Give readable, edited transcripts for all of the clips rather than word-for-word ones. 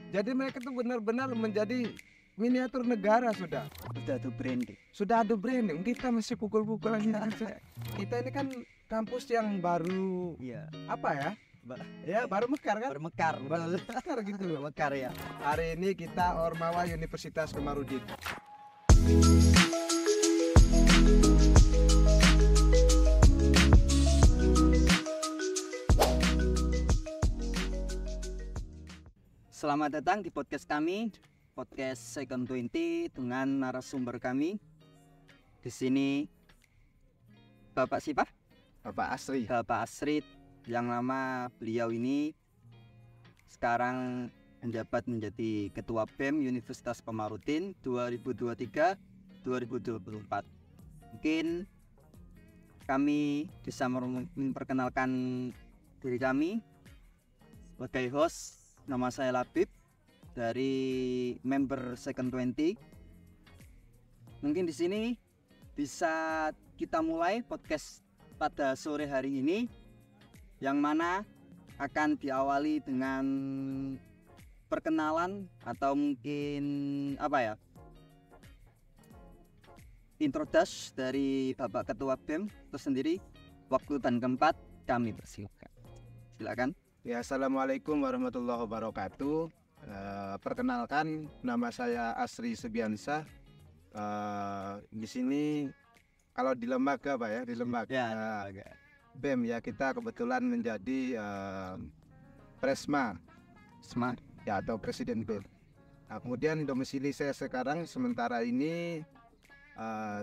Jadi mereka tuh benar-benar menjadi miniatur negara sudah. Sudah ada branding. Kita masih pukul-pukulan aja. Kita ini kan kampus yang baru. Iya. Apa ya? Ya baru mekar kan? Bermekar, Baru mekar gitu loh. mekar ya. Hari ini kita Ormawa Universitas Komarudin. Selamat datang di podcast kami, podcast Second 20 dengan narasumber kami. Di sini Bapak siapa? Bapak Asri. Bapak Asrid, yang nama beliau ini sekarang menjabat menjadi Ketua BEM Universitas Komarudin 2023-2024. Mungkin kami bisa memperkenalkan diri kami sebagai host. Nama saya Labib dari member Second 20. Mungkin di sini bisa kita mulai podcast pada sore hari ini, yang mana akan diawali dengan perkenalan atau mungkin introduce dari Bapak Ketua BEM itu sendiri. Waktu dan tempat kami persilakan. Silakan. Ya, assalamualaikum warahmatullahi wabarakatuh. Perkenalkan, nama saya Asri Subiansyah. Di sini kalau di lembaga Pak ya, di lembaga BEM ya, kita kebetulan menjadi Presma ya, atau Presiden BEM. Nah, kemudian domisili saya sekarang sementara ini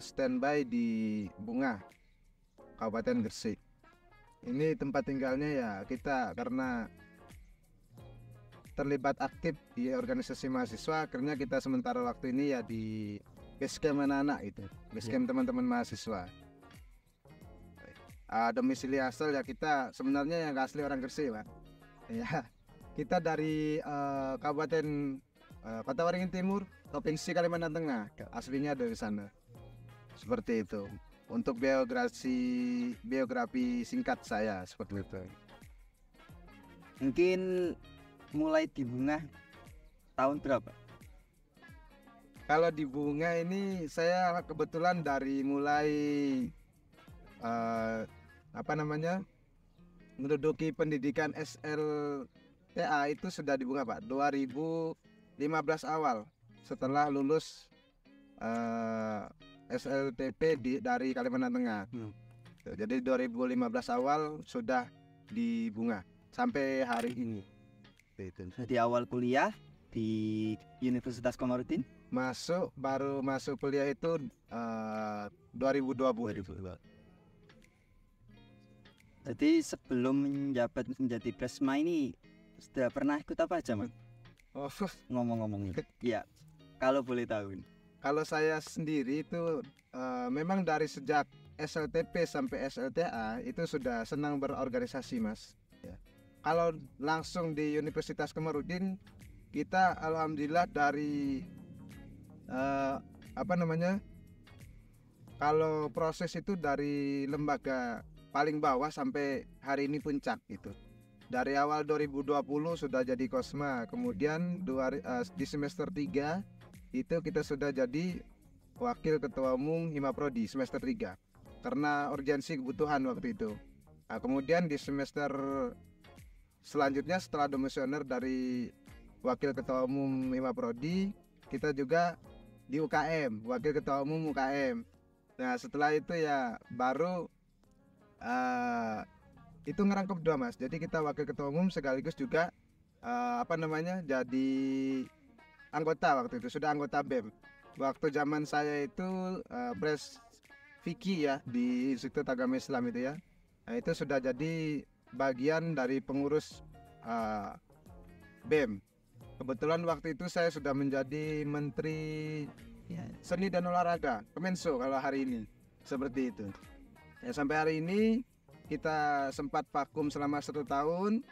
standby di Bunga, Kabupaten Gresik. Ini tempat tinggalnya ya kita karena terlibat aktif di organisasi mahasiswa, akhirnya kita sementara waktu ini ya di basecamp anak-anak itu, basecamp teman-teman mahasiswa. Domisili asal ya kita sebenarnya yang asli orang Gresik Pak. Ya, kita dari Kabupaten Kota Waringin Timur, Provinsi Kalimantan Tengah, aslinya dari sana. Seperti itu. Untuk biografi singkat saya seperti itu. Mungkin mulai di Bunga tahun berapa? Kalau di Bunga ini saya kebetulan dari mulai menduduki pendidikan SLTA itu sudah di Bunga Pak, 2015 awal setelah lulus SLTP dari Kalimantan Tengah. Jadi 2015 awal sudah di Bunga sampai hari ini. Di awal kuliah di Universitas Komarudin? Baru masuk kuliah itu 2020. Jadi sebelum menjabat menjadi Presma ini sudah pernah ikut apa aja Mas? Ngomong-ngomong ya, kalau boleh tahu. Kalau saya sendiri itu memang dari sejak SLTP sampai SLTA itu sudah senang berorganisasi Mas ya. Kalau langsung di Universitas Komarudin kita alhamdulillah dari kalau proses itu dari lembaga paling bawah sampai hari ini puncak itu. Dari awal 2020 sudah jadi Kosma, kemudian di semester 3 itu kita sudah jadi wakil ketua umum Himaprodi semester 3 karena urgensi kebutuhan waktu itu. Nah, kemudian di semester selanjutnya setelah domisioner dari wakil ketua umum Himaprodi, kita juga di UKM, wakil ketua umum UKM. Nah, setelah itu ya baru itu ngerangkep dua Mas. Jadi kita wakil ketua umum sekaligus juga jadi anggota waktu itu, sudah anggota BEM. Waktu zaman saya itu Pres Vicky ya di Institut Agama Islam itu ya. Nah, itu sudah jadi bagian dari pengurus BEM. Kebetulan waktu itu saya sudah menjadi Menteri Seni dan Olahraga, Kemenso kalau hari ini. Seperti itu. Ya, sampai hari ini kita sempat vakum selama 1 tahun.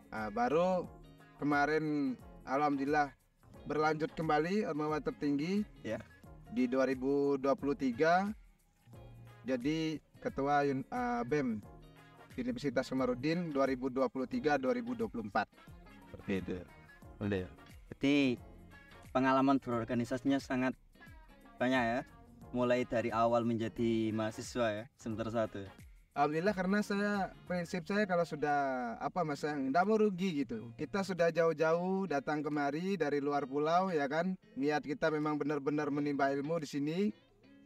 Nah, baru kemarin alhamdulillah berlanjut kembali Ormawa tertinggi ya. Di 2023 jadi ketua BEM Universitas Komarudin 2023-2024. Seperti itu. Udah. Berarti pengalaman berorganisasinya sangat banyak ya. Mulai dari awal menjadi mahasiswa ya, semester 1 ya. Alhamdulillah, karena prinsip saya kalau sudah enggak mau rugi gitu. Kita sudah jauh-jauh datang kemari dari luar pulau ya kan. Niat kita memang benar-benar menimba ilmu di sini.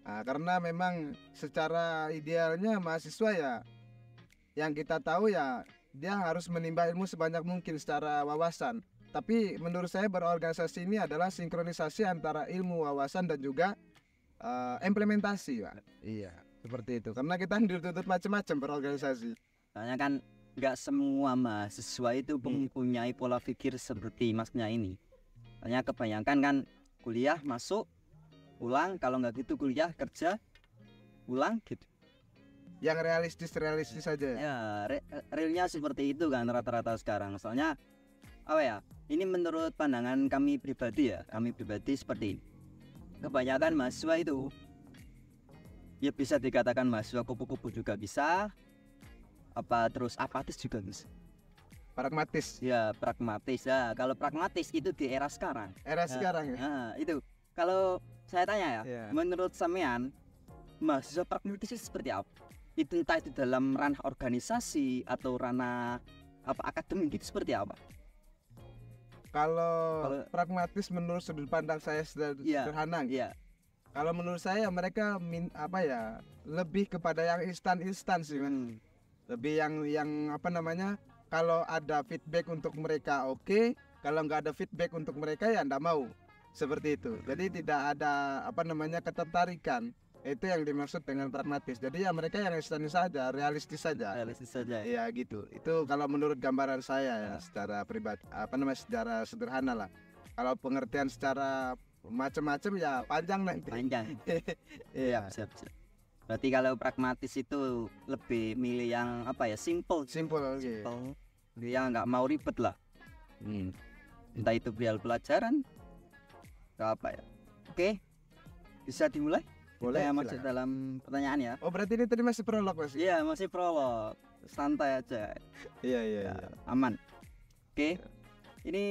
Nah, karena memang secara idealnya mahasiswa ya, yang kita tahu ya dia harus menimba ilmu sebanyak mungkin secara wawasan. Tapi menurut saya berorganisasi ini adalah sinkronisasi antara ilmu, wawasan dan juga implementasi, Pak. Iya, seperti itu. Karena kita dituntut macam-macam berorganisasi. Soalnya kan nggak semua mahasiswa itu mempunyai pola pikir seperti masnya ini. Soalnya kebanyakan kan kuliah masuk, pulang, kalau nggak gitu kuliah kerja, pulang gitu. Yang realistis saja. Ya, realnya seperti itu kan rata-rata sekarang. Soalnya apa ya? Ini menurut pandangan kami pribadi ya. Kami pribadi seperti ini. Kebanyakan mahasiswa itu ya bisa dikatakan mahasiswa kupu-kupu juga bisa, terus apatis juga bisa. Pragmatis. Ya, pragmatis ya. Kalau pragmatis itu di era sekarang. Sekarang ya. Nah, itu. Kalau saya tanya ya, menurut sampean mahasiswa pragmatis itu seperti apa? Itu entah itu dalam ranah organisasi atau ranah akademik, itu seperti apa? Kalau pragmatis menurut sudut pandang saya sederhana. Iya. Kalau menurut saya mereka lebih kepada yang instan sih, kan. Lebih yang kalau ada feedback untuk mereka oke, kalau nggak ada feedback untuk mereka ya nggak mau. Seperti itu. Jadi tidak ada ketertarikan. Itu yang dimaksud dengan pragmatis. Jadi ya mereka yang instan saja, realistis saja. Iya gitu. Itu kalau menurut gambaran saya ya, secara pribadi secara sederhana lah. Kalau pengertian secara macam-macam ya panjang nanti. Panjang. Iya, siap. Berarti kalau pragmatis itu lebih milih yang simple. Okay. Dia nggak mau ribet lah. Entah itu pelajaran apa ya. Oke. Bisa dimulai? Boleh. Saya masuk dalam pertanyaan ya. Oh, berarti ini tadi masih prolog, Mas? Iya, masih prolog. Santai aja. Iya. Aman. Oke. Ini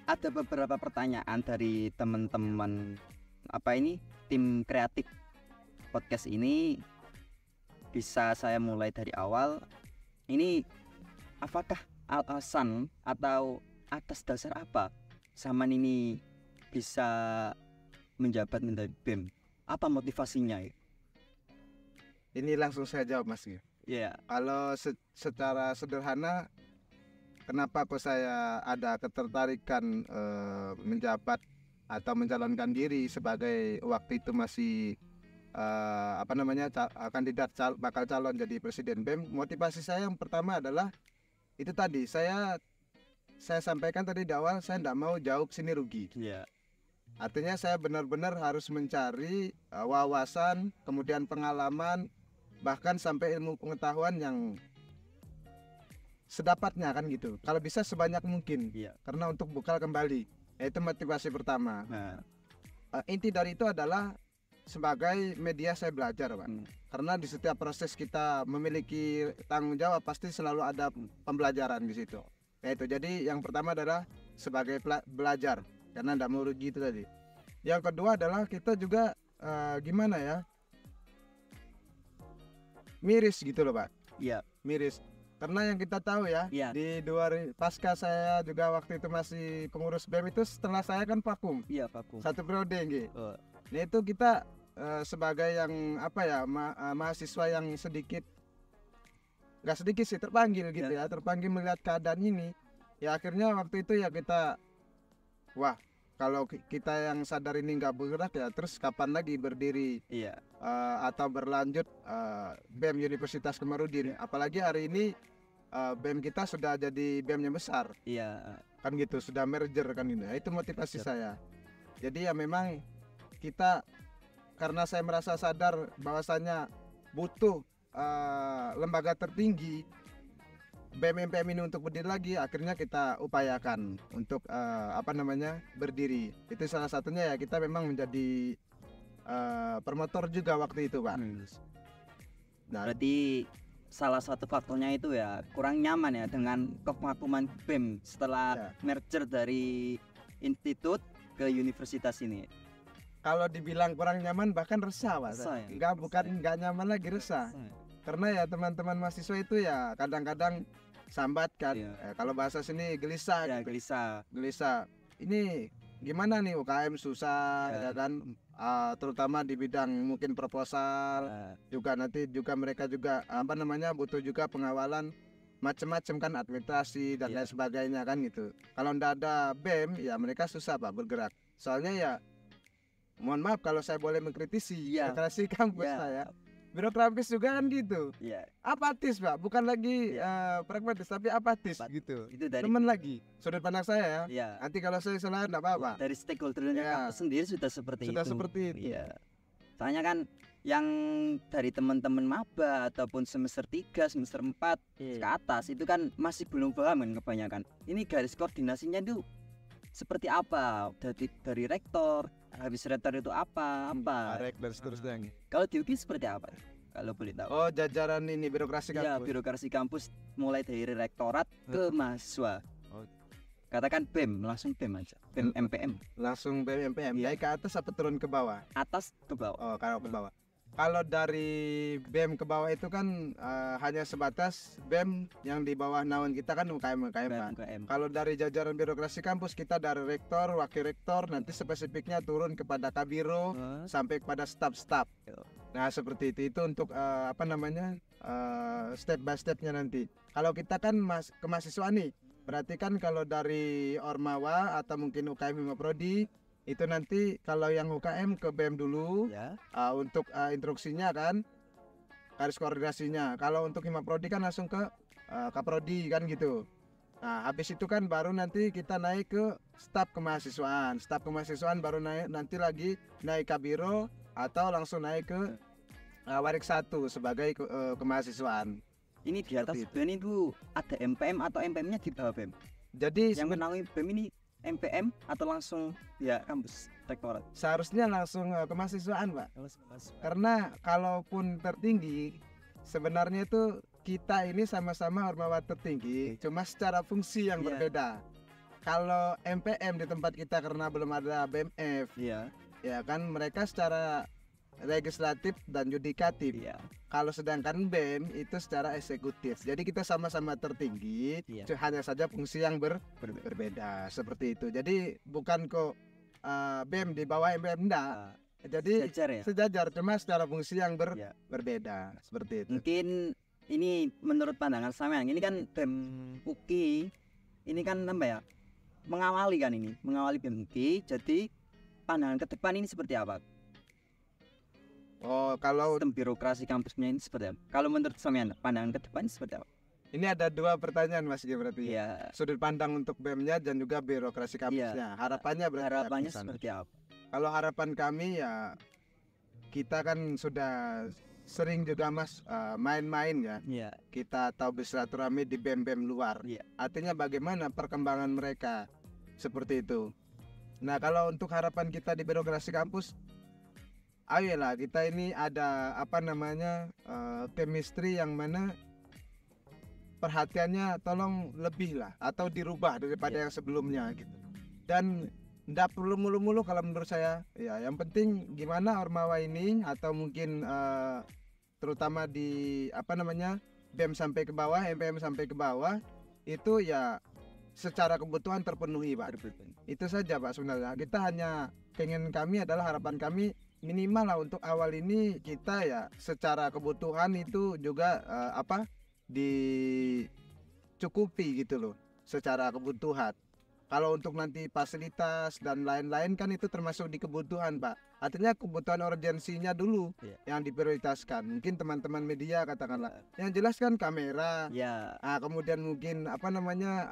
ada beberapa pertanyaan dari teman-teman tim kreatif podcast ini. Bisa saya mulai dari awal. Ini apakah alasan atau atas dasar apa Saman ini bisa menjabat menjadi BEM? Apa motivasinya? Ini langsung saya jawab, Mas. Iya. Kalau secara sederhana, kenapa kok saya ada ketertarikan menjabat atau mencalonkan diri sebagai waktu itu masih kandidat bakal calon jadi presiden BEM? Motivasi saya yang pertama adalah itu tadi, saya sampaikan tadi di awal, saya tidak mau jauh sini rugi. Iya. Artinya saya benar-benar harus mencari wawasan, kemudian pengalaman, bahkan sampai ilmu pengetahuan yang sedapatnya kan gitu. Kalau bisa sebanyak mungkin. Iya. Karena untuk bekal kembali. Itu motivasi pertama. Nah. Inti dari itu adalah sebagai media saya belajar, Pak. Karena di setiap proses kita memiliki tanggung jawab pasti selalu ada pembelajaran di situ. Itu. Jadi yang pertama adalah sebagai belajar. Karena tidak mau rugi itu tadi. Yang kedua adalah kita juga miris gitu loh, Pak. Iya. Miris. Karena yang kita tahu ya, di pasca saya juga waktu itu masih pengurus BEM itu, setelah saya kan vakum. Iya, vakum. 1 periode gitu. Nah itu kita sebagai yang mahasiswa yang nggak sedikit sih terpanggil gitu ya, terpanggil melihat keadaan ini. Ya akhirnya waktu itu ya kita, kalau kita yang sadar ini nggak bergerak ya, terus kapan lagi berdiri atau berlanjut BEM Universitas Komarudin. Apalagi hari ini BEM kita sudah jadi BEM yang besar. Iya. Kan gitu, sudah merger kan ini. Itu motivasi saya. Jadi ya memang kita, karena saya merasa sadar bahwasanya butuh lembaga tertinggi BEM-MPM ini untuk berdiri lagi, akhirnya kita upayakan untuk berdiri. Itu salah satunya ya, kita memang menjadi promotor juga waktu itu, Pak. Nah, berarti salah satu faktornya itu ya kurang nyaman ya dengan kevakuman BEM setelah merger dari institut ke universitas ini. Kalau dibilang kurang nyaman bahkan resah, Pak. Resah ya? Enggak, bukan enggak nyaman lagi, resah. Karena ya teman-teman mahasiswa itu ya kadang-kadang sambat kan. Iya. Kalau bahasa sini gelisah Ya gitu. gelisah. Gelisah. Ini gimana nih UKM susah ya kan. Terutama di bidang mungkin proposal, juga nanti juga mereka juga apa namanya butuh juga pengawalan macam-macam kan, administrasi dan lain sebagainya kan gitu. Kalau ndak ada BEM ya mereka susah Pak bergerak. Soalnya ya mohon maaf kalau saya boleh mengkritisi birokrasi kampus saya. Birokratis juga kan gitu. Apatis Pak, bukan lagi pragmatis tapi apatis gitu. Itu dari teman lagi sudut pandang saya ya. Nanti kalau saya salah enggak apa-apa. Dari stakeholdernya kampus sendiri sudah seperti itu. Iya. Soalnya kan yang dari teman-teman maba ataupun semester 3, semester 4 ke atas itu kan masih belum paham kan kebanyakan. Ini garis koordinasinya itu seperti apa dari rektor, habis rektor itu apa dan seterusnya. Kalau di UKI seperti apa kalau boleh tahu? Oh, jajaran ini birokrasi kampus. Ya, birokrasi kampus mulai dari rektorat ke mahasiswa. Katakan BEM, langsung BEM aja. BEM MPM. Langsung BEM MPM. Dari ke atas apa turun ke bawah? Atas ke bawah. Oh, kalau ke bawah. Kalau dari BEM ke bawah itu kan hanya sebatas BEM yang di bawah naungan kita kan UKM. Kalau dari jajaran birokrasi kampus kita dari rektor, wakil rektor, nanti spesifiknya turun kepada kabiro sampai kepada staf-staf. Nah seperti itu untuk apa namanya step by stepnya nanti. Kalau kita kan kemahasiswaan nih, berarti kan kalau dari Ormawa atau mungkin UKM Hima Prodi itu nanti kalau yang UKM ke BEM dulu untuk instruksinya kan, garis koordinasinya. Kalau untuk Hima Prodi kan langsung ke Kaprodi kan gitu. Nah habis itu kan baru nanti kita naik ke staf kemahasiswaan. Staf kemahasiswaan baru naik nanti lagi naik kabiro atau langsung naik ke warik 1 sebagai kemahasiswaan. Ini di atas BEM itu ada MPM atau MPM-nya di bawah BEM. Jadi yang menaungi BEM ini MPM atau langsung kampus rektorat? Seharusnya langsung kemahasiswaan Pak. Karena kalaupun tertinggi sebenarnya itu kita ini sama-sama Ormawa tertinggi, cuma secara fungsi yang berbeda. Kalau MPM di tempat kita karena belum ada BMF, ya kan mereka secara legislatif dan yudikatif. Kalau sedangkan BEM itu secara eksekutif. Jadi kita sama-sama tertinggi, hanya saja fungsi yang berbeda seperti itu. Jadi bukan kok BEM di bawah MPM enggak. Jadi sejajar cuma secara fungsi yang berbeda seperti itu. Mungkin ini menurut pandangan sampean, ini kan BEM UKI ini kan apa ya? Mengawali BEM UKI. Jadi pandangan ke depan ini seperti apa? Oh, kalau sistem birokrasi kampusnya ini seperti apa? Kalau menurut sampean pandangan ke depan seperti apa? Ini ada 2 pertanyaan Mas Gi berarti. Sudut pandang untuk BEM-nya dan juga birokrasi kampusnya. Harapannya seperti apa? Kalau harapan kami ya kita kan sudah sering juga Mas main-main ya. Kita tahu bersilaturahmi di BEM-BEM luar. Artinya bagaimana perkembangan mereka seperti itu. Nah, kalau untuk harapan kita di birokrasi kampus, ayolah kita ini ada apa namanya chemistry yang mana perhatiannya tolong lebih lah atau dirubah daripada yang sebelumnya gitu. Dan ndak perlu mulu-mulu kalau menurut saya. Ya, yang penting gimana Ormawa ini atau mungkin terutama di apa namanya BEM sampai ke bawah, MPM sampai ke bawah itu ya secara kebutuhan terpenuhi Pak. Itu saja Pak sebenarnya. Kita hanya pengen kami adalah harapan kami minimal lah untuk awal ini kita ya secara kebutuhan itu juga dicukupi gitu loh secara kebutuhan. Kalau untuk nanti fasilitas dan lain-lain kan itu termasuk di kebutuhan Pak. Artinya kebutuhan urgensinya dulu yang diprioritaskan. Mungkin teman-teman media katakanlah yang jelas kan kamera. Kemudian mungkin apa namanya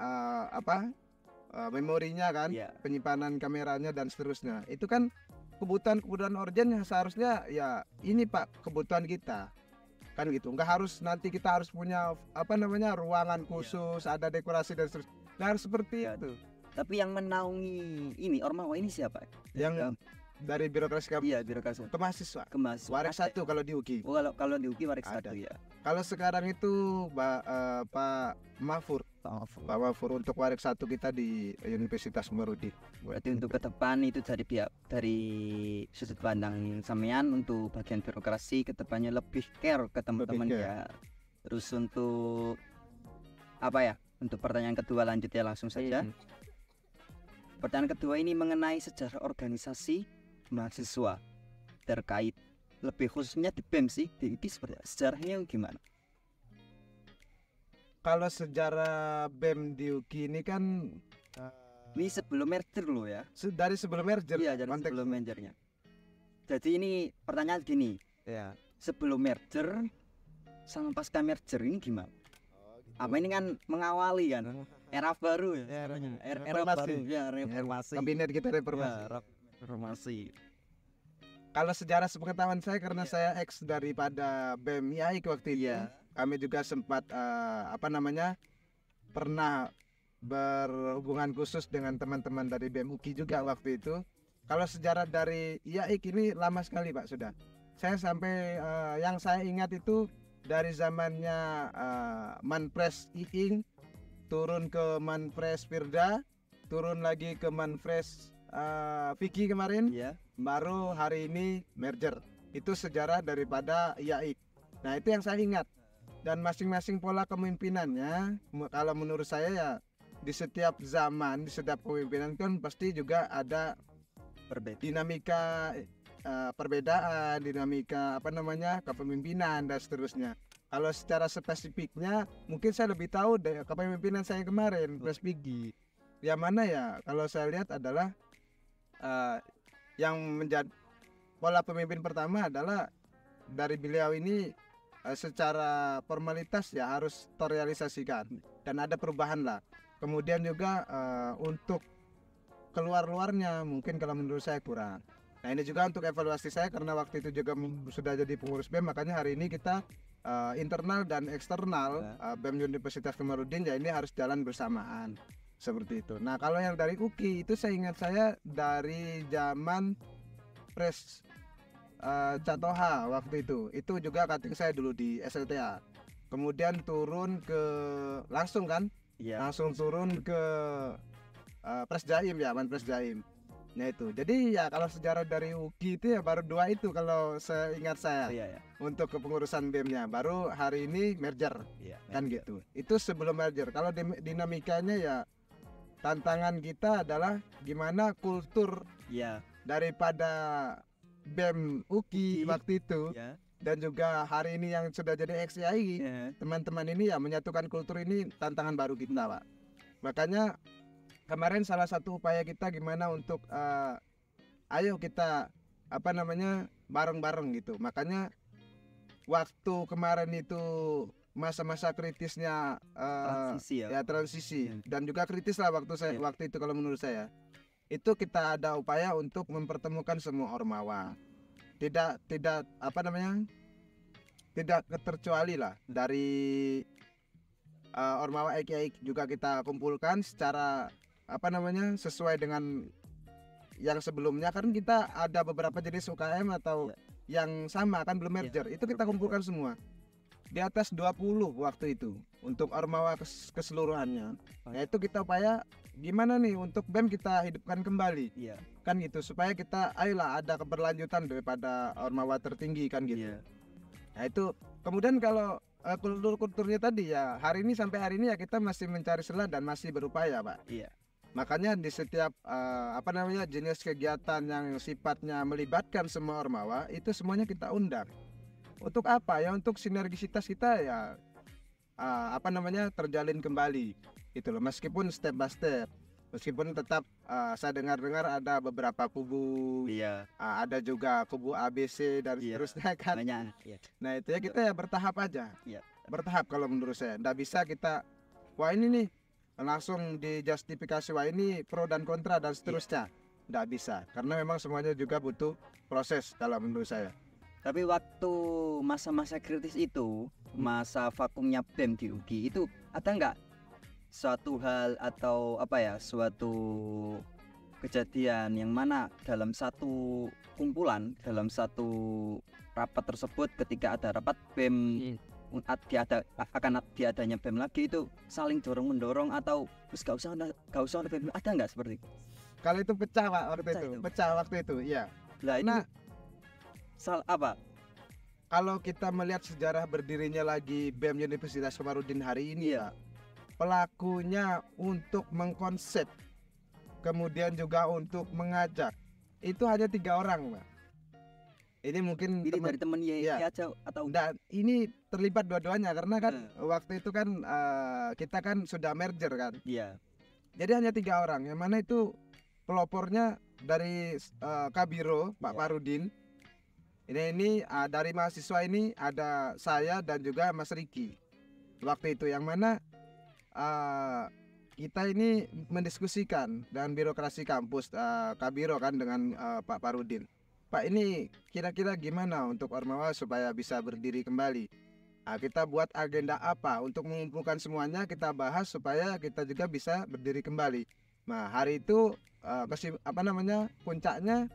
memorinya kan, penyimpanan kameranya dan seterusnya. Itu kan kebutuhan urgen yang seharusnya ya ini Pak kebutuhan kita kan gitu. Nggak harus nanti kita harus punya apa namanya ruangan khusus, ada dekorasi dan seterusnya. Nggak harus seperti itu. Tapi yang menaungi ini Ormawa ini siapa? Yang dari birokrasi Iya, birokrasi ke mahasiswa. ke mahasiswa. Warik 1 kalau di UKI. Oh, kalau di UKI warik Ada. 1 ya. Kalau sekarang itu Pak Mahfur. Pak Mahfur untuk warik 1 kita di Universitas Umarudin. Berarti untuk ke depan itu dari sudut pandang sampean untuk bagian birokrasi ke depannya lebih care ke teman-teman Lebih ya. Terus untuk apa ya? Untuk pertanyaan kedua lanjut ya langsung saja. Pertanyaan kedua ini mengenai sejarah organisasi mahasiswa terkait lebih khususnya di BEM sih, di UKI seperti apa? Sejarahnya gimana? Kalau sejarah BEM di UKI ini kan Ini sebelum merger loh ya. dari sebelum merger. Iya, dari konteksnya. sebelum mergernya. Jadi ini pertanyaan gini, Ya. sebelum merger sama pasca merger ini gimana? Apa ini kan mengawali kan era baru ya? Era Reformasi. baru ya, reformasi. Kabinet kita reformasi. Ya, reformasi. Kalau sejarah sepengetahuan saya karena saya ex daripada BEM IAIK waktu itu. Iya. Kami juga sempat pernah berhubungan khusus dengan teman-teman dari BEM UKI juga waktu itu. Kalau sejarah dari IAIK ini lama sekali Pak sudah. Saya sampai yang saya ingat itu dari zamannya Manpres IING turun ke Manpres Firda, turun lagi ke Manpres Vicky kemarin, Iya. baru hari ini merger. Itu sejarah daripada IAIK. Nah itu yang saya ingat. Dan masing-masing pola kepemimpinannya, kalau menurut saya ya di setiap zaman, di setiap kepemimpinan kan pasti juga ada Berbeda. dinamika perbedaan, dinamika kepemimpinan dan seterusnya. Kalau secara spesifiknya mungkin saya lebih tahu dari kepemimpinan saya kemarin, Pres Pigi. Yang mana ya kalau saya lihat adalah yang menjadi pola pemimpin pertama adalah dari beliau ini secara formalitas ya harus terrealisasikan dan ada perubahan lah. Kemudian juga untuk keluar-luarnya mungkin kalau menurut saya kurang. Nah ini juga untuk evaluasi saya karena waktu itu juga sudah jadi pengurus BEM, makanya hari ini kita internal dan eksternal BEM Universitas Umarudin ya ini harus jalan bersamaan seperti itu. Nah kalau yang dari UKI itu saya ingat saya dari zaman Pres Catoha waktu itu juga cutting saya dulu di SLTA. Kemudian turun ke langsung kan? Iya. Langsung turun ke Pres Jaim ya, Manpres Jaim. Nah itu. Jadi ya kalau sejarah dari UKI itu ya baru 2 itu kalau seingat saya. Iya, ya. Untuk kepengurusan BEM-nya. Baru hari ini merger. Iya. Kan gitu. Itu sebelum merger. Kalau dinamikanya ya tantangan kita adalah gimana kultur Iya. daripada BEM UKI waktu itu Iya. dan juga hari ini yang sudah jadi XII, teman-teman ini ya menyatukan kultur ini tantangan baru kita Pak. Makanya kemarin salah satu upaya kita gimana untuk ayo kita bareng-bareng gitu. Makanya waktu kemarin itu masa-masa kritisnya Transisi ya. transisi Iya. dan juga kritis lah waktu itu kalau menurut saya. Itu kita ada upaya untuk mempertemukan semua ormawa. Tidak terkecuali lah dari ormawa EKI juga kita kumpulkan secara sesuai dengan yang sebelumnya kan kita ada beberapa jenis UKM atau yang sama kan belum merger. Itu kita kumpulkan semua. Di atas 20 waktu itu untuk ormawa keseluruhannya. Nah itu kita upaya gimana nih untuk BEM kita hidupkan kembali. Iya. Kan gitu supaya kita ayolah ada keberlanjutan daripada ormawa tertinggi kan gitu. Iya. Nah itu kemudian kalau kulturnya tadi ya sampai hari ini ya kita masih mencari celah dan masih berupaya Pak. Iya. Makanya di setiap jenis kegiatan yang sifatnya melibatkan semua ormawa itu semuanya kita undang. Untuk apa ya? Untuk sinergisitas kita ya terjalin kembali gitu loh. Meskipun step by step, meskipun tetap saya dengar ada beberapa kubu, Iya. ada juga kubu ABC dan Iya. seterusnya kan. Banyak. Iya. Nah itu ya kita ya bertahap aja. Iya. Bertahap kalau menurut saya. Nggak bisa kita wah ini nih langsung dijustifikasi wah ini pro dan kontra dan seterusnya. Nggak bisa karena memang semuanya juga butuh proses kalau menurut saya. Tapi waktu masa-masa kritis itu, masa vakumnya BEM di UGI itu ada nggak suatu hal atau suatu kejadian yang mana dalam satu kumpulan, dalam satu rapat tersebut, ketika ada rapat BEM akan diadanya BEM lagi, itu saling dorong mendorong atau terus gak usah ada BEM, ada nggak seperti itu? Kalau itu pecah Pak waktu Pecah itu, itu. pecah waktu itu, iya. Lah ini Nah, apa? kalau kita melihat sejarah berdirinya lagi BEM Universitas Komarudin hari ini, Iya. Pak, pelakunya untuk mengkonsep, kemudian juga untuk mengajak, itu hanya 3 orang, Pak. Ini mungkin Ini dari temen Iya. aja atau dan ini terlibat dua-duanya karena kan Eh. waktu itu kan kita kan sudah merger kan. iya. Jadi hanya 3 orang, yang mana itu pelopornya dari Kabiro, Pak Iya. Parudin. Ini dari mahasiswa ini ada saya dan juga Mas Riki. Waktu itu yang mana kita ini mendiskusikan dengan birokrasi kampus Kabiro kan dengan Pak Parudin. Pak, ini kira-kira gimana untuk Ormawa supaya bisa berdiri kembali? Nah, kita buat agenda apa untuk mengumpulkan semuanya, kita bahas supaya kita juga bisa berdiri kembali. Nah, hari itu puncaknya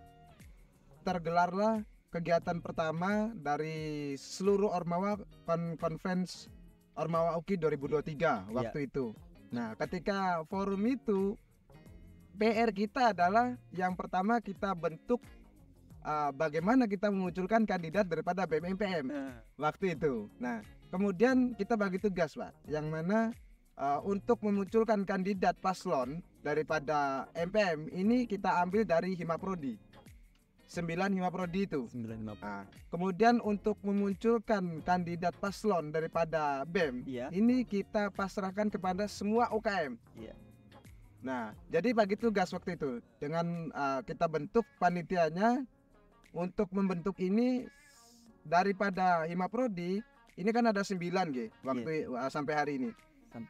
tergelarlah kegiatan pertama dari seluruh Ormawa Conference Ormawa UKI 2023 waktu itu. Nah, ketika forum itu PR kita adalah yang pertama kita bentuk bagaimana kita memunculkan kandidat daripada BEM MPM waktu itu. Nah, kemudian kita bagi tugas, Pak, yang mana untuk memunculkan kandidat paslon daripada MPM ini kita ambil dari Himaprodi. 9 Himaprodi itu. 95. Nah, kemudian untuk memunculkan kandidat paslon daripada BEM, Iya. ini kita pasrahkan kepada semua UKM. Iya. Nah, jadi bagi tugas waktu itu dengan kita bentuk panitianya untuk membentuk ini daripada Himaprodi. Ini kan ada 9 waktu sampai hari ini.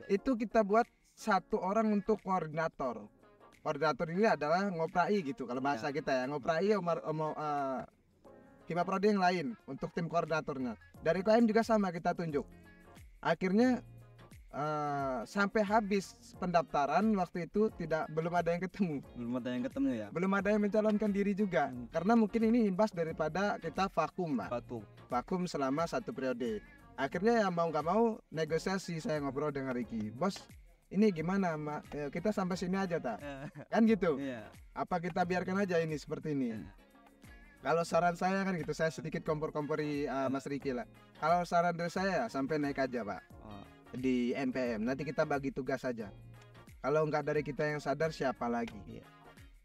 Itu kita buat 1 orang untuk koordinator. Koordinator ini adalah ngoprai gitu kalau bahasa kita ya, ngoprai Himaprodi yang lain untuk tim koordinatornya. Dari KM juga sama kita tunjuk. Akhirnya sampai habis pendaftaran waktu itu belum ada yang ketemu. Ya. Belum ada yang mencalonkan diri juga. Karena mungkin ini imbas daripada kita vakum, Pak. Vakum selama 1 periode. Akhirnya ya mau nggak mau negosiasi, saya ngobrol dengan Riki. Bos, ini gimana, kita sampai sini aja tak? Kan gitu. Iya. Apa kita biarkan aja ini seperti ini? Kalau saran saya kan gitu, saya sedikit kompor-kompori Mas Riki lah. Kalau saran dari saya sampai naik aja, Pak. Di NPM nanti kita bagi tugas saja. Kalau nggak dari kita yang sadar, siapa lagi?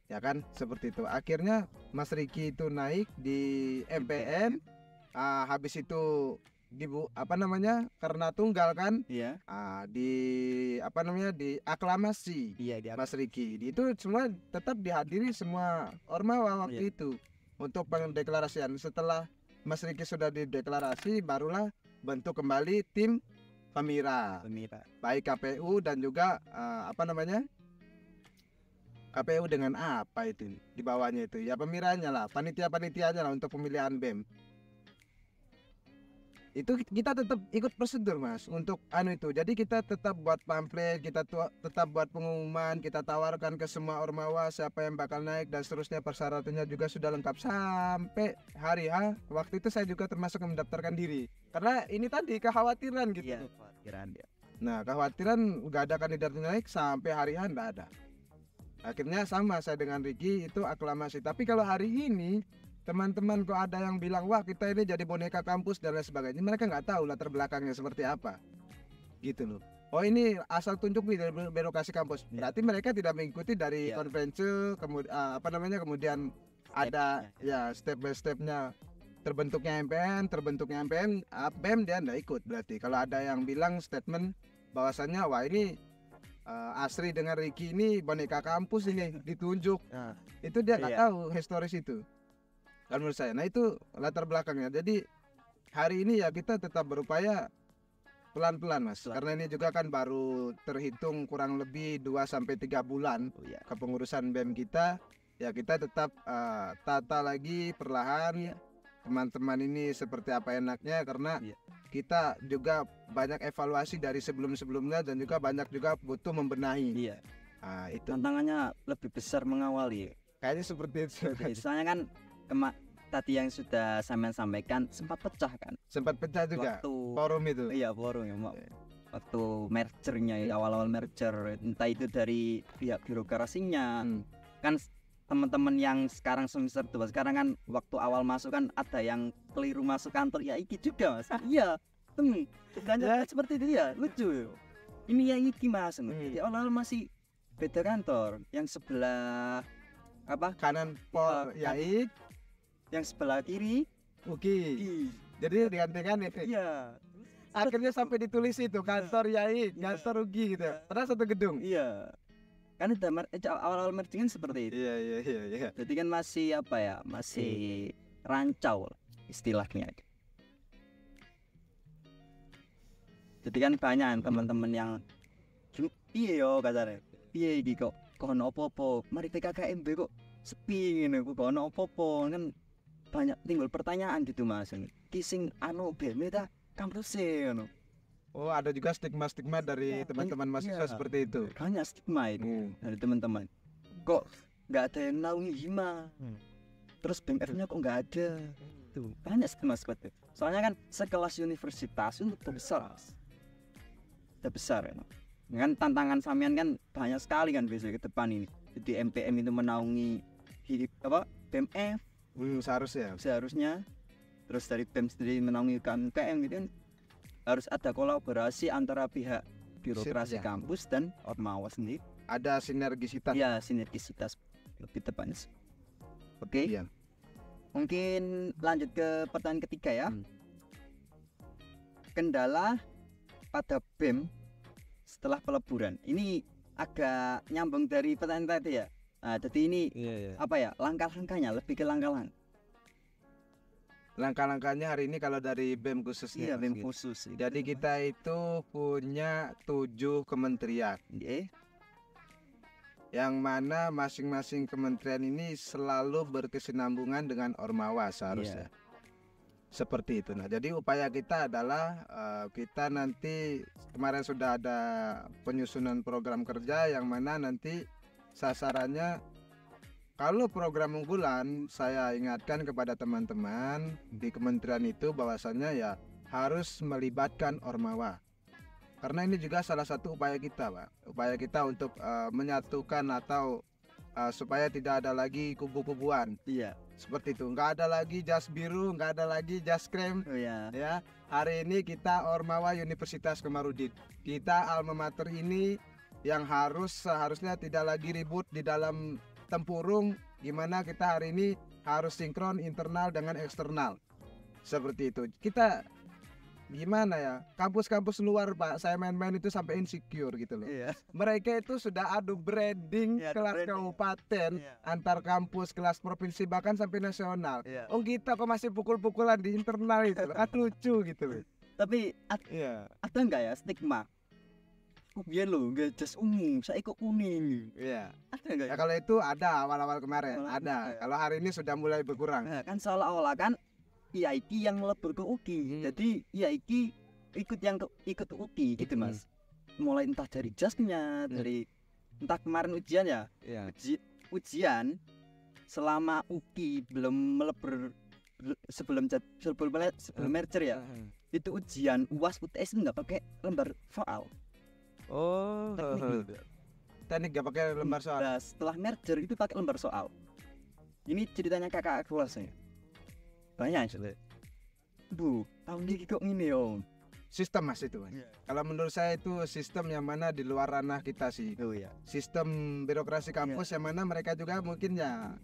Ya kan, seperti itu. Akhirnya Mas Riki itu naik di MPM. Habis itu karena tunggal kan? Iya. Di aklamasi. Iya, Mas Riki itu semua tetap dihadiri semua Ormawa waktu itu untuk pendeklarasian. Setelah Mas Riki sudah dideklarasi, barulah bentuk kembali tim Pemira, baik KPU dan juga KPU dengan apa itu di bawahnya itu ya, pemiranya lah, panitia-panitianya lah untuk pemilihan BEM. Itu kita tetap ikut prosedur, Mas, untuk itu. Jadi kita tetap buat pamflet, kita tetap buat pengumuman, kita tawarkan ke semua Ormawa siapa yang bakal naik dan seterusnya, persyaratannya juga sudah lengkap sampai hari H. Waktu itu saya juga termasuk yang mendaftarkan diri. Karena ini tadi kekhawatiran gitu. Iya, kekhawatiran ya. Nah, kekhawatiran nggak ada kandidatnya naik sampai hari H nggak ada. Akhirnya sama saya dengan Riki itu aklamasi. Tapi kalau hari ini teman-teman kok ada yang bilang wah kita ini jadi boneka kampus dan lain sebagainya, mereka nggak tahu latar belakangnya seperti apa gitu loh. Oh, ini asal tunjuk nih dari birokrasi kampus, berarti mereka tidak mengikuti dari konferensi, kemudian ada ya step by stepnya, terbentuknya MPN, BEM dia nggak ikut. Berarti kalau ada yang bilang statement bahwasannya wah ini Asri dengan Riki ini boneka kampus ini ditunjuk, itu dia nggak tahu historis itu kan menurut saya. Nah, itu latar belakangnya. Jadi hari ini ya kita tetap berupaya pelan-pelan, Mas, karena ini juga kan baru terhitung kurang lebih 2-3 bulan kepengurusan BEM kita. Ya kita tetap tata lagi perlahan teman-teman ini seperti apa enaknya, karena kita juga banyak evaluasi dari sebelum-sebelumnya dan juga banyak juga butuh membenahi. Itu tantangannya lebih besar mengawali. kayaknya seperti itu. Soalnya kan tadi yang sudah saya sampaikan sempat pecah kan Sempat pecah juga waktu forum itu. iya forum ya waktu mergernya ya, awal-awal merger, entah itu dari pihak birokrasinya kan teman-teman yang sekarang semester 2 sekarang kan waktu awal masuk kan ada yang keliru masuk kantor ya iki juga mas. Iya dan seperti itu ya lucu ini ya iki mas. Jadi awal-awal masih beda kantor, yang sebelah kanan Pol Yaik, yang sebelah kiri Uki. Jadi digantikan itu. iya. Akhirnya sampai ditulis itu kantor Yaik, kantor Uki gitu. Padahal satu gedung. Iya. Kan awal-awal merging kan seperti itu. Iya. Jadi kan masih masih rancau istilahnya. Jadi kan banyak teman-teman yang piye yo katanya. Piye iki kok ono apa-apa, mari PKKMB kok sepi ngene kok ono apa-apa kan banyak timbul pertanyaan gitu Mas. Kising BM ta kampuse ngono. Oh, ada juga stigma-stigma dari teman-teman mahasiswa seperti itu. Banyak stigma itu dari teman-teman. Kok nggak ada yang naungi Hima? Terus BMF-nya kok nggak ada? Tuh, banyak stigma seperti itu. Soalnya kan sekelas universitas itu besar. Sudah besar ya. Kan tantangan samian kan banyak sekali kan besok ke depan ini. Jadi MPM itu menaungi BMF seharusnya. Terus dari BEM sendiri menaungi UKM gitu kan. Harus ada kolaborasi antara pihak birokrasi kampus dan Ormawa sendiri. Ada sinergisitas. Ya, sinergisitas lebih tepatnya. Oke. Iya. Mungkin lanjut ke pertanyaan ketiga ya. Kendala pada BEM setelah peleburan. Ini agak nyambung dari pertanyaan tadi ya. Nah, jadi ini langkah-langkahnya lebih ke langkah-langkah. Langkah-langkahnya hari ini kalau dari BEM khususnya. Iya, BEM khusus. Jadi kita itu punya 7 kementerian. Yang mana masing-masing kementerian ini selalu berkesinambungan dengan Ormawa seharusnya. Seperti itu. Nah, jadi upaya kita adalah kita nanti kemarin sudah ada penyusunan program kerja yang mana nanti sasarannya, kalau program unggulan, saya ingatkan kepada teman-teman di kementerian itu bahwasannya ya harus melibatkan Ormawa. Karena ini juga salah satu upaya kita, Pak. Upaya kita untuk menyatukan atau supaya tidak ada lagi kubu-kubuan. Iya. Seperti itu. Nggak ada lagi jas biru, nggak ada lagi jas krem. Ya. Hari ini kita Ormawa Universitas Komarudin. Kita alma mater ini yang seharusnya tidak lagi ribut di dalam tempurung, gimana kita hari ini harus sinkron internal dengan eksternal. Seperti itu. Kita gimana ya, kampus-kampus luar Pak, saya main-main itu sampai insecure gitu loh. Mereka itu sudah adu branding kelas kabupaten, antar kampus, kelas provinsi, bahkan sampai nasional. Oh kita kok masih pukul-pukulan di internal itu, kan lucu gitu loh. Tapi ada enggak ya stigma? Biar lo nggak jas ungu, saya ikut kuning. Ada enggak? Ya kalau itu ada awal-awal kemarin, ada. Kalau hari ini sudah mulai berkurang. Kan seolah-olah kan IAIKI yang lebur ke UKI. Jadi IAIKI ikut UKI gitu Mas. Mulai entah dari jasnya, dari entah kemarin ujian ya. Ujian selama UKI belum melebur sebelum merger ya. Itu ujian UAS UTS nggak pakai lembar soal. Teknik gak pakai lembar soal. Nah, setelah merger itu pakai lembar soal. Ini ceritanya kakak kelasnya. Banyak sudah. Tahun ini kok gini om. Sistem Mas itu. Kalau menurut saya itu sistem yang mana di luar ranah kita sih. Sistem birokrasi kampus yang mana mereka juga mungkin ya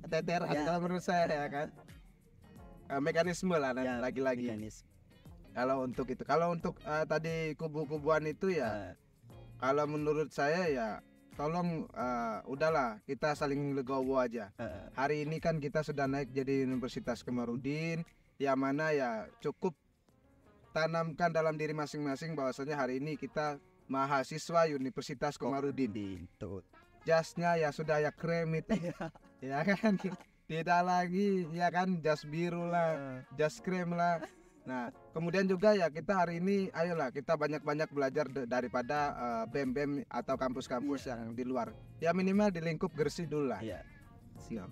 teteran kalau menurut saya ya kan. Mekanisme lah lagi-lagi. Kalau untuk itu, kalau untuk tadi kubu-kubuan itu ya, kalau menurut saya ya, tolong udahlah kita saling legowo aja. Hari ini kan kita sudah naik jadi Universitas Komarudin, yang mana ya cukup tanamkan dalam diri masing-masing bahwasanya hari ini kita mahasiswa Universitas Komarudin. Jasnya ya sudah ya krem itu, ya kan, tidak lagi ya kan jas biru lah, jas krem lah. Nah, kemudian juga ya kita hari ini ayolah kita banyak-banyak belajar daripada BEM-BEM atau kampus-kampus yang di luar. Ya minimal di lingkup Gresik dulu lah. Iya. Siap.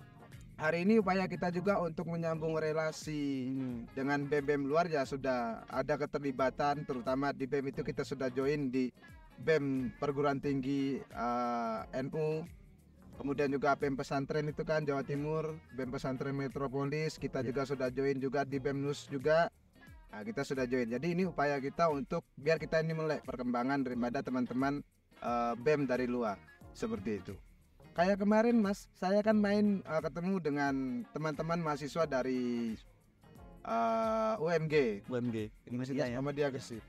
Hari ini upaya kita juga untuk menyambung relasi dengan BEM-BEM luar ya sudah ada keterlibatan, terutama di BEM itu kita sudah join di BEM perguruan tinggi NU. Kemudian juga BEM pesantren itu kan Jawa Timur, BEM pesantren Metropolis, kita juga sudah join juga di BEM NUS juga. Nah, kita sudah join. Jadi ini upaya kita untuk biar kita ini melek perkembangan daripada teman-teman BEM dari luar. Seperti itu. Kayak kemarin Mas, saya kan main ketemu dengan teman-teman mahasiswa dari UMG. Universitas Muhammadiyah Gresik.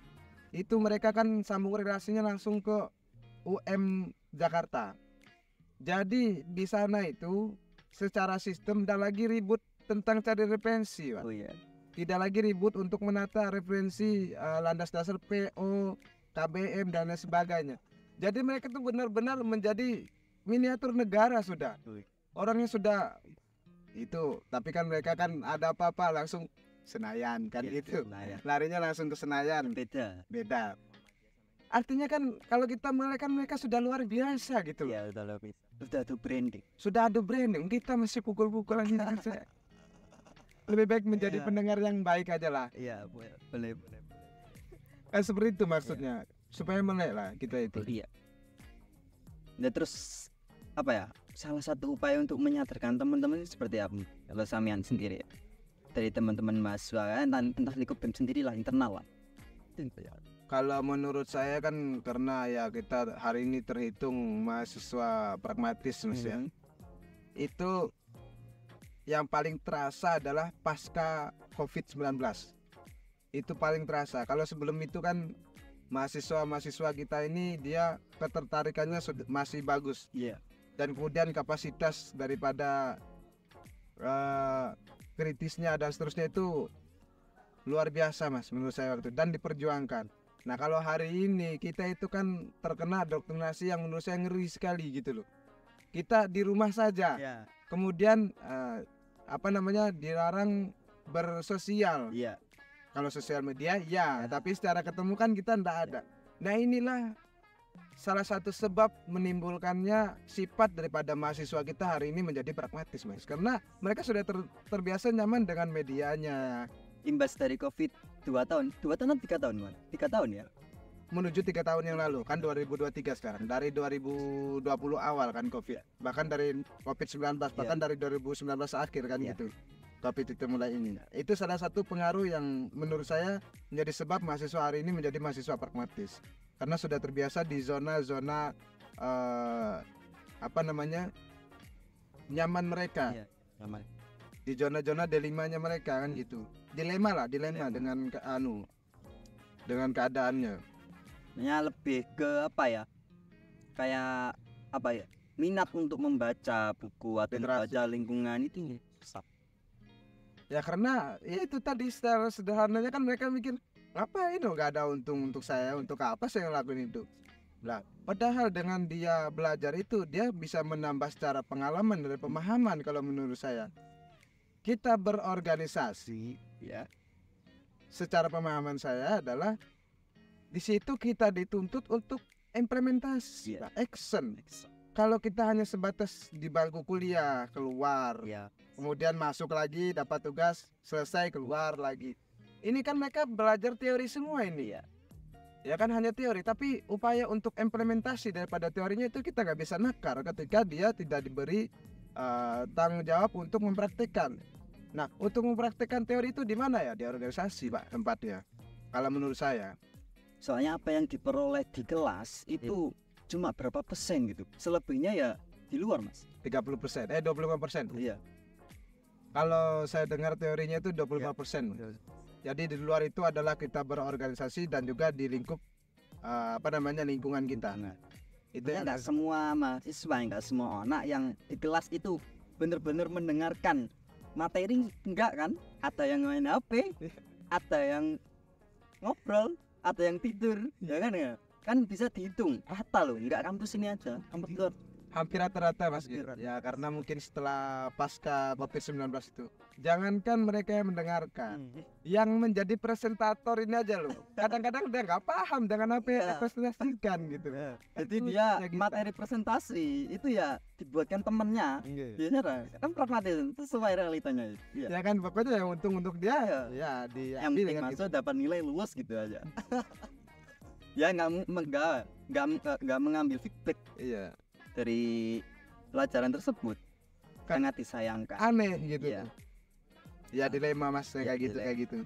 Itu mereka kan sambung relasinya langsung ke UM Jakarta. Jadi di sana itu secara sistem tidak lagi ribut tentang cari referensi, Pak. Oh iya. Tidak lagi ribut untuk menata referensi landas dasar PO, KBM dan lain sebagainya. Jadi mereka itu benar-benar menjadi miniatur negara sudah. Orangnya sudah itu, tapi kan mereka kan ada apa-apa langsung Senayan kan Ya, itu. Senayan. Larinya langsung ke Senayan. Beda. Artinya kan kalau kita melihat kan mereka sudah luar biasa gitu loh. Ya udah lebih. Udah tuh branding. Sudah ada branding, kita masih pukul-pukulan gitu. Lebih baik menjadi Iya. pendengar yang baik aja lah. Iya, boleh. Kan seperti itu maksudnya. Supaya melek lah kita itu. Iya. Nah terus apa ya? Salah satu upaya untuk menyadarkan teman-teman ini seperti apa? Kalau Samian sendiri ya? Dari teman-teman mahasiswa kan, entah lingkup BEM sendiri lah, internal lah. Kalau menurut saya kan karena ya kita hari ini terhitung mahasiswa pragmatis Mas ya. Itu yang paling terasa adalah pasca COVID-19. Itu paling terasa. Kalau sebelum itu kan mahasiswa kita ini dia ketertarikannya masih bagus. Iya. Dan kemudian kapasitas daripada kritisnya dan seterusnya itu luar biasa Mas menurut saya waktu itu, dan diperjuangkan. Nah kalau hari ini kita itu kan terkena doktrinasi yang menurut saya ngeri sekali gitu loh. Kita di rumah saja. Iya. Kemudian dilarang bersosial. Iya. Kalau sosial media ya, tapi secara ketemu kan kita ndak ada. Nah inilah salah satu sebab menimbulkannya sifat daripada mahasiswa kita hari ini menjadi pragmatis Mas. Karena mereka sudah terbiasa nyaman dengan medianya. Imbas dari COVID 2 tahun atau 3 tahun man? 3 tahun ya? Menuju 3 tahun yang lalu kan 2023 sekarang. Dari 2020 awal kan COVID. Bahkan dari COVID-19 bahkan dari 2019 akhir kan gitu. COVID itu mulai ini. Itu salah satu pengaruh yang menurut saya menjadi sebab mahasiswa hari ini menjadi mahasiswa pragmatis. Karena sudah terbiasa di zona-zona nyaman mereka. Iya, nyaman. Di zona-zona D5-nya mereka kan gitu. Dilema dengan dengan keadaannya. Lebih ke apa ya? Kayak apa ya? Minat untuk membaca buku atau membaca lingkungan itu susah. Ya karena ya itu tadi secara sederhananya kan mereka mikir ngapain dong, gak ada untung untuk saya, untuk apa saya ngelakuin itu. Lah padahal dengan dia belajar itu dia bisa menambah secara pengalaman dan pemahaman. Kalau menurut saya kita berorganisasi ya, secara pemahaman saya adalah di situ kita dituntut untuk implementasi, action. Kalau kita hanya sebatas di bangku kuliah keluar, kemudian masuk lagi dapat tugas selesai keluar lagi, ini kan mereka belajar teori semua ini ya kan, hanya teori, tapi upaya untuk implementasi daripada teorinya itu kita nggak bisa nakar ketika dia tidak diberi tanggung jawab untuk mempraktikkan. Nah untuk mempraktikkan teori itu di mana ya? Di organisasi Pak tempatnya kalau menurut saya. Soalnya apa yang diperoleh di kelas itu cuma berapa persen gitu, selebihnya ya di luar Mas. 30%, 25%. Iya. Kalau saya dengar teorinya itu 25%. Jadi di luar itu adalah kita berorganisasi dan juga di lingkup lingkungan kita. Itu ya nggak semua mahasiswa, nggak semua anak yang di kelas itu benar-benar mendengarkan materi, enggak kan? Ada yang main HP, ada yang ngobrol, ada yang tidur, ya kan ya? Kan bisa dihitung rata loh, nggak kampus ini aja, kampus luar Hampir rata-rata Mas Hampir gitu. Ya karena mungkin setelah pasca COVID-19 itu, jangankan mereka yang mendengarkan, yang menjadi presentator ini aja loh. Kadang-kadang dia nggak paham dengan apa yang Iya. dipresentasikan gitu. Jadi Itu dia ya gitu. materi presentasi itu ya dibuatkan temennya. Biasanya kan pragmatis sesuai realitanya. Iya. Ya kan pokoknya yang untung untuk dia Iya. ya Yang penting masuk dapat nilai lulus gitu aja. Ya nggak mengambil feedback Iya. dari pelajaran tersebut. Kan Sangat disayangkan. aneh gitu. Iya. Ya dilema Mas kayak gitu dilema. kayak gitu.